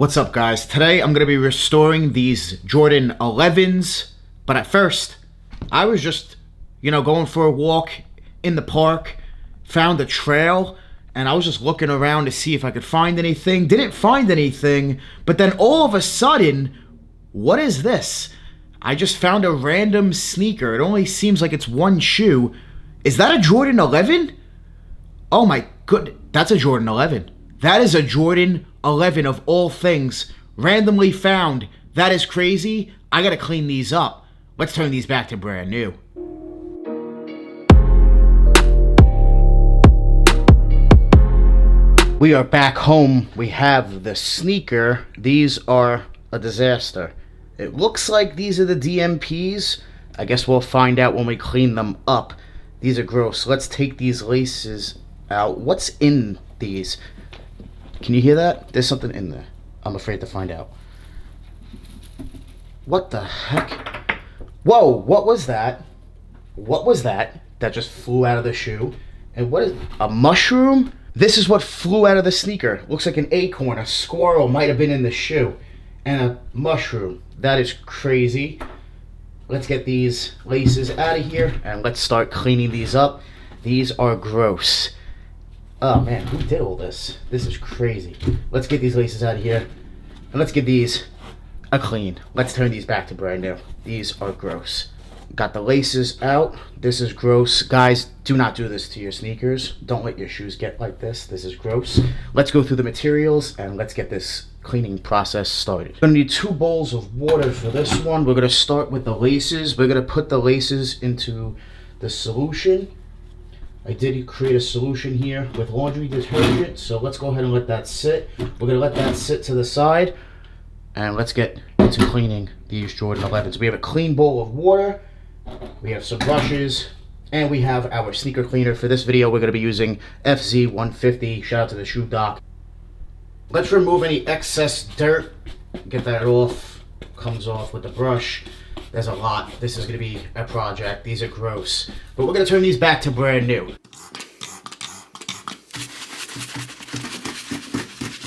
What's up, guys? Today I'm going to be restoring these Jordan 11s, but at first I was just, going for a walk in the park, found a trail, and I was just looking around to see if I could find anything. Didn't find anything, but then all of a sudden, what is this? I just found a random sneaker. It only seems like it's one shoe. Is that a Jordan 11? Oh my good, that's a Jordan 11. That is a Jordan 11 of all things, randomly found. That is crazy. I gotta clean these up. Let's turn these back to brand new. We are back home. We have the sneaker. These are a disaster. It looks like these are the DMPs. I guess we'll find out when we clean them up. These are gross. Let's take these laces out. What's in these? Can you hear that? There's something in there. I'm afraid to find out. What the heck? Whoa, what was that? What was that? That just flew out of the shoe. And what is a mushroom? This is what flew out of the sneaker. Looks like an acorn. A squirrel might have been in the shoe. And a mushroom. That is crazy. Let's get these laces out of here and let's start cleaning these up. These are gross. Oh man, who did all this? This is crazy. Let's get these laces out of here. And let's give these a clean. Let's turn these back to brand new. These are gross. Got the laces out. This is gross. Guys, do not do this to your sneakers. Don't let your shoes get like this. This is gross. Let's go through the materials and let's get this cleaning process started. We're gonna need 2 bowls of water for this one. We're gonna start with the laces. We're gonna put the laces into the solution. I did create a solution here with laundry detergent, so let's go ahead and let that sit. We're going to let that sit to the side, and let's get into cleaning these Jordan 11s. We have a clean bowl of water, we have some brushes, and we have our sneaker cleaner. For this video, we're going to be using FZ150. Shout out to the shoe doc. Let's remove any excess dirt, get that off. Comes off with the brush. There's a lot. This is going to be a project. These are gross. But we're going to turn these back to brand new.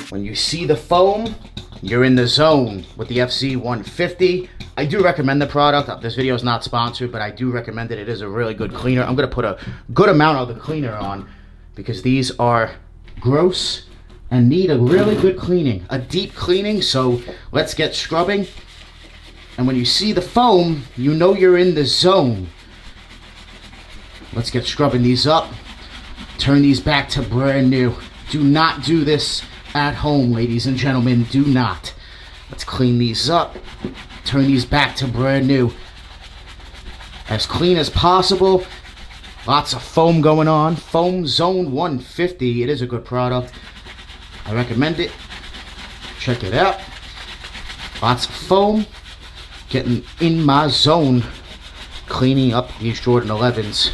When you see the foam, you're in the zone with the FZ150. I do recommend the product. This video is not sponsored, but I do recommend it. It is a really good cleaner. I'm going to put a good amount of the cleaner on because these are gross and need a really good cleaning. A deep cleaning, so let's get scrubbing. And when you see the foam, you know you're in the zone. Let's get scrubbing these up. Turn these back to brand new. Do not do this at home, ladies and gentlemen. Do not. Let's clean these up. Turn these back to brand new. As clean as possible. Lots of foam going on. Foam Zone 150. It is a good product. I recommend it. Check it out. Lots of foam. Getting in my zone, cleaning up these Jordan 11s.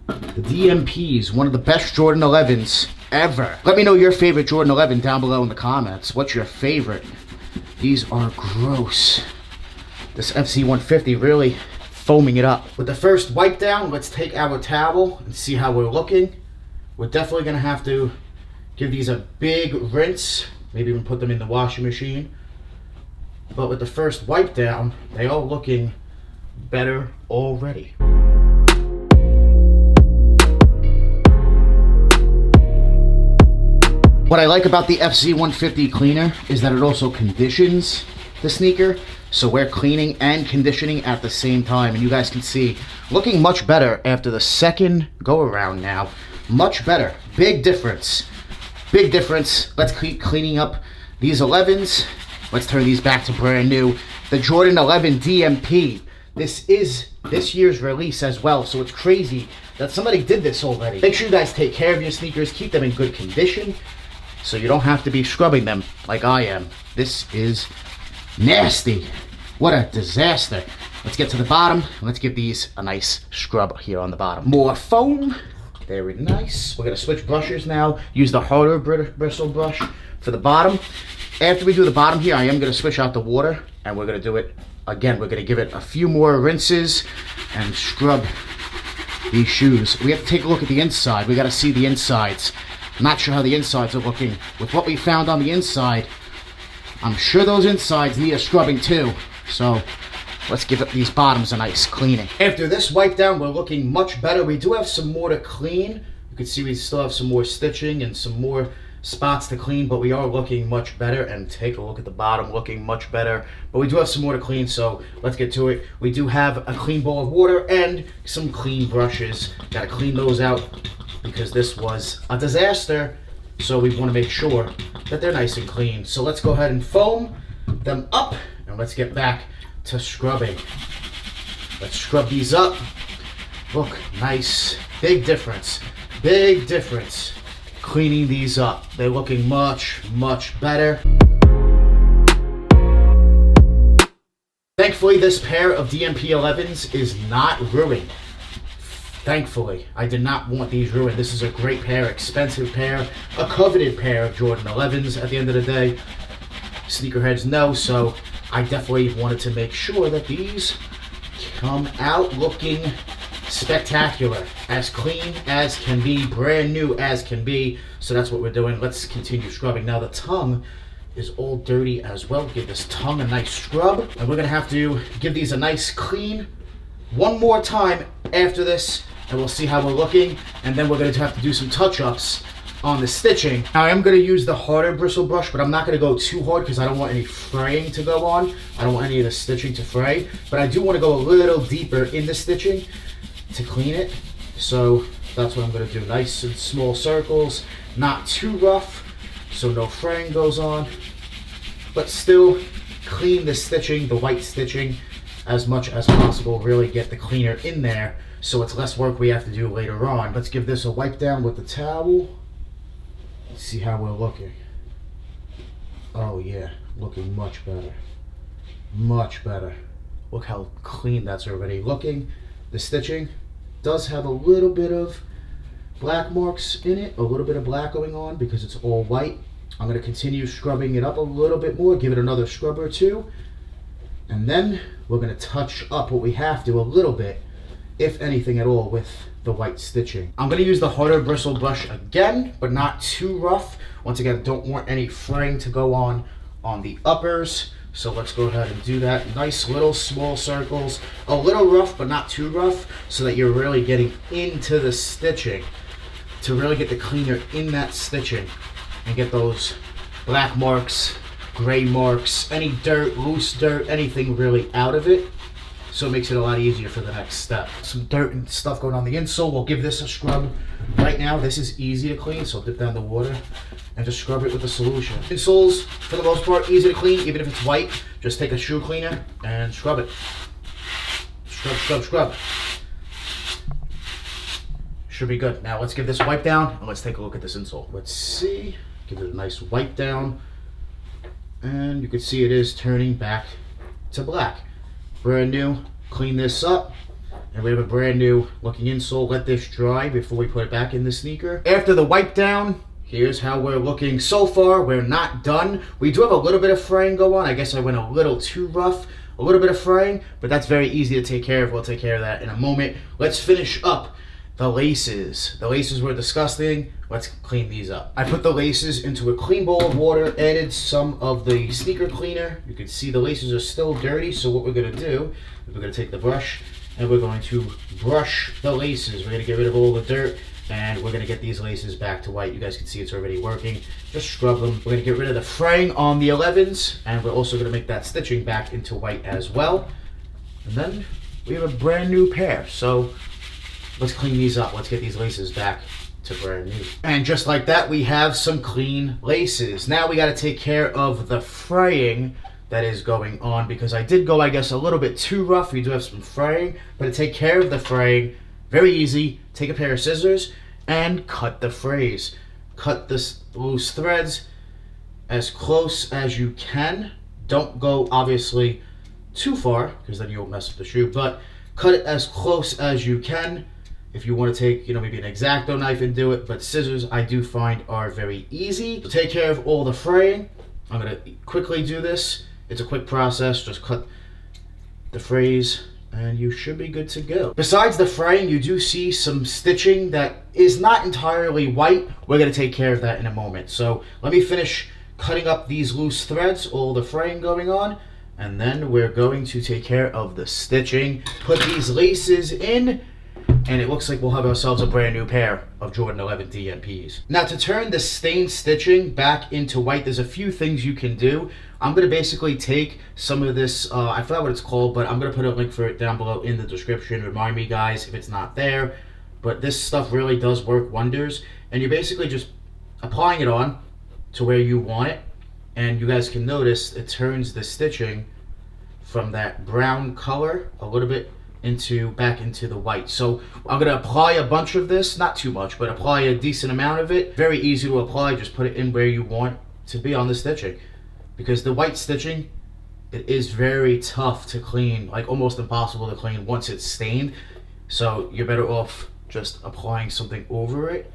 The DMPs, one of the best Jordan 11s ever. Let me know your favorite Jordan 11 down below in the comments. What's your favorite? These are gross. This FZ150 really foaming it up. With the first wipe down, let's take our towel and see how we're looking. We're definitely gonna have to give these a big rinse. Maybe even put them in the washing machine. But with the first wipe down, they are looking better already. What I like about the FZ150 cleaner is that it also conditions the sneaker. So we're cleaning and conditioning at the same time. And you guys can see, looking much better after the second go around now. Much better. Big difference. Big difference. Let's keep cleaning up these 11s. Let's turn these back to brand new. The Jordan 11 DMP. This is this year's release as well, so it's crazy that somebody did this already. Make sure you guys take care of your sneakers, keep them in good condition, so you don't have to be scrubbing them like I am. This is nasty. What a disaster. Let's get to the bottom. Let's give these a nice scrub here on the bottom. More foam. Very nice. We're gonna switch brushes now. Use the harder bristle brush for the bottom. After we do the bottom here, I am going to switch out the water, and we're going to do it again. We're going to give it a few more rinses and scrub these shoes. We have to take a look at the inside. We got to see the insides. Not sure how the insides are looking. With what we found on the inside, I'm sure those insides need a scrubbing too. So let's give these bottoms a nice cleaning. After this wipe down, we're looking much better. We do have some more to clean. You can see we still have some more stitching and some more spots to clean, but we are looking much better. And take a look at the bottom, looking much better. But we do have some more to clean, so let's get to it. We do have a clean bowl of water and some clean brushes. Gotta clean those out because this was a disaster. So we want to make sure that they're nice and clean. So let's go ahead and foam them up and let's get back to scrubbing. Let's scrub these up. Look, nice, big difference. Big difference cleaning these up. They're looking much, much better. Thankfully, this pair of DMP 11s is not ruined. Thankfully, I did not want these ruined. This is a great pair, expensive pair, a coveted pair of Jordan 11s at the end of the day. Sneakerheads know, so I definitely wanted to make sure that these come out looking spectacular, as clean as can be, brand new as can be. So that's what we're doing. Let's continue scrubbing. Now the tongue is all dirty as well. Give this tongue a nice scrub, and we're gonna have to give these a nice clean one more time after this, and we'll see how we're looking, and then we're going to have to do some touch-ups on the stitching. Now I am going to use the harder bristle brush, but I'm not going to go too hard because I don't want any fraying to go on. I don't want any of the stitching to fray, but I do want to go a little deeper in the stitching to clean it. So that's what I'm going to do. Nice and small circles, not too rough so no fraying goes on, but still clean the stitching, the white stitching, as much as possible. Really get the cleaner in there so it's less work we have to do later on. Let's give this a wipe down with the towel. Let's see how we're looking. Oh yeah, looking much better. Much better. Look how clean that's already looking. The stitching does have a little bit of black marks in it, a little bit of black going on because it's all white. I'm going to continue scrubbing it up a little bit more, give it another scrub or two, and then we're going to touch up what we have to a little bit, if anything at all, with the white stitching. I'm going to use the harder bristle brush again, but not too rough. Once again, don't want any fraying to go on the uppers. So let's go ahead and do that. Nice little small circles, a little rough, but not too rough, so that you're really getting into the stitching to really get the cleaner in that stitching and get those black marks, gray marks, any dirt, loose dirt, anything really out of it. So it makes it a lot easier for the next step. Some dirt and stuff going on the insole. We'll give this a scrub right now. This is easy to clean, so dip down the water and just scrub it with the solution. Insoles, for the most part, easy to clean, even if it's white. Just take a shoe cleaner and scrub it. Scrub, scrub, scrub. Should be good. Now let's give this a wipe down and let's take a look at this insole. Let's see. Give it a nice wipe down. And you can see it is turning back to black. Brand new. Clean this up. And we have a brand new looking insole. Let this dry before we put it back in the sneaker. After the wipe down, here's how we're looking so far. We're not done. We do have a little bit of fraying go on. I guess I went a little too rough. A little bit of fraying, but that's very easy to take care of. We'll take care of that in a moment. Let's finish up the laces. The laces were disgusting. Let's clean these up. I put the laces into a clean bowl of water, added some of the sneaker cleaner. You can see the laces are still dirty, so what we're gonna do is we're gonna take the brush and we're going to brush the laces. We're gonna get rid of all the dirt and we're gonna get these laces back to white. You guys can see it's already working. Just scrub them. We're gonna get rid of the fraying on the 11s, and we're also gonna make that stitching back into white as well. And then we have a brand new pair. So let's clean these up. Let's get these laces back to brand new. And just like that, we have some clean laces. Now we got to take care of the fraying that is going on, because I did go, I guess, a little bit too rough. We do have some fraying, but to take care of the fraying, very easy. Take a pair of scissors and cut the frays. Cut the loose threads as close as you can. Don't go, obviously, too far, because then you'll mess up the shoe, but cut it as close as you can. If you want to take, maybe an X-Acto knife and do it, but scissors I do find are very easy. So take care of all the fraying. I'm going to quickly do this. It's a quick process. Just cut the frays and you should be good to go. Besides the fraying, you do see some stitching that is not entirely white. We're going to take care of that in a moment. So let me finish cutting up these loose threads, all the fraying going on, and then we're going to take care of the stitching. Put these laces in, and it looks like we'll have ourselves a brand new pair of Jordan 11 DMPs. Now, to turn the stained stitching back into white, there's a few things you can do. I'm going to basically take some of this, I forgot what it's called, but I'm going to put a link for it down below in the description. Remind me, guys, if it's not there. But this stuff really does work wonders. And you're basically just applying it on to where you want it. And you guys can notice it turns the stitching from that brown color a little bit back into the white. So I'm going to apply a bunch of this, not too much, but apply a decent amount of it. Very easy to apply, just put it in where you want to be on the stitching. Because the white stitching, it is very tough to clean, like almost impossible to clean once it's stained. So you're better off just applying something over it,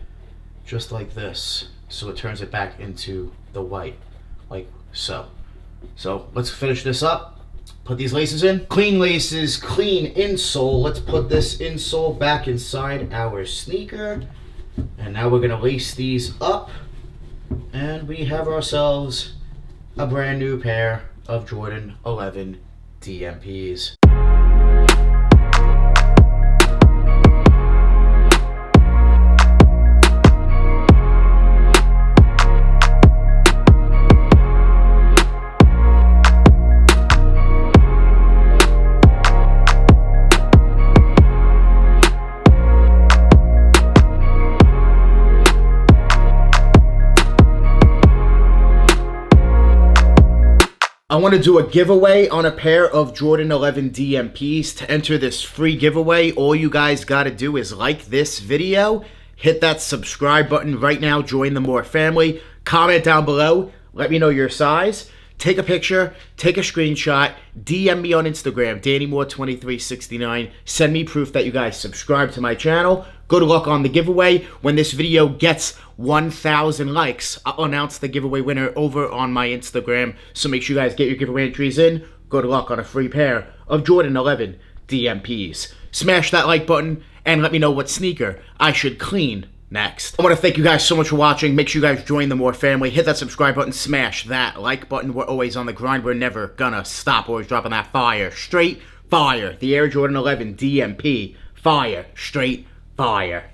just like this, so it turns it back into the white, like so. So let's finish this up. Put these laces in. Clean laces, clean insole. Let's put this insole back inside our sneaker. And now we're gonna lace these up. And we have ourselves a brand new pair of Jordan 11 DMPs. I want to do a giveaway on a pair of Jordan 11 DMPs. To enter this free giveaway, all you guys got to do is like this video, hit that subscribe button right now, join the More family, comment down below, let me know your size, take a picture, take a screenshot, DM me on Instagram, DannyMoore2369, send me proof that you guys subscribe to my channel. Good luck on the giveaway. When this video gets 1,000 likes, I'll announce the giveaway winner over on my Instagram. So make sure you guys get your giveaway entries in. Good luck on a free pair of Jordan 11 DMPs. Smash that like button and let me know what sneaker I should clean next. I want to thank you guys so much for watching. Make sure you guys join the More family. Hit that subscribe button. Smash that like button. We're always on the grind. We're never gonna stop. Always dropping that fire. Straight fire. The Air Jordan 11 DMP. Fire. Straight fire.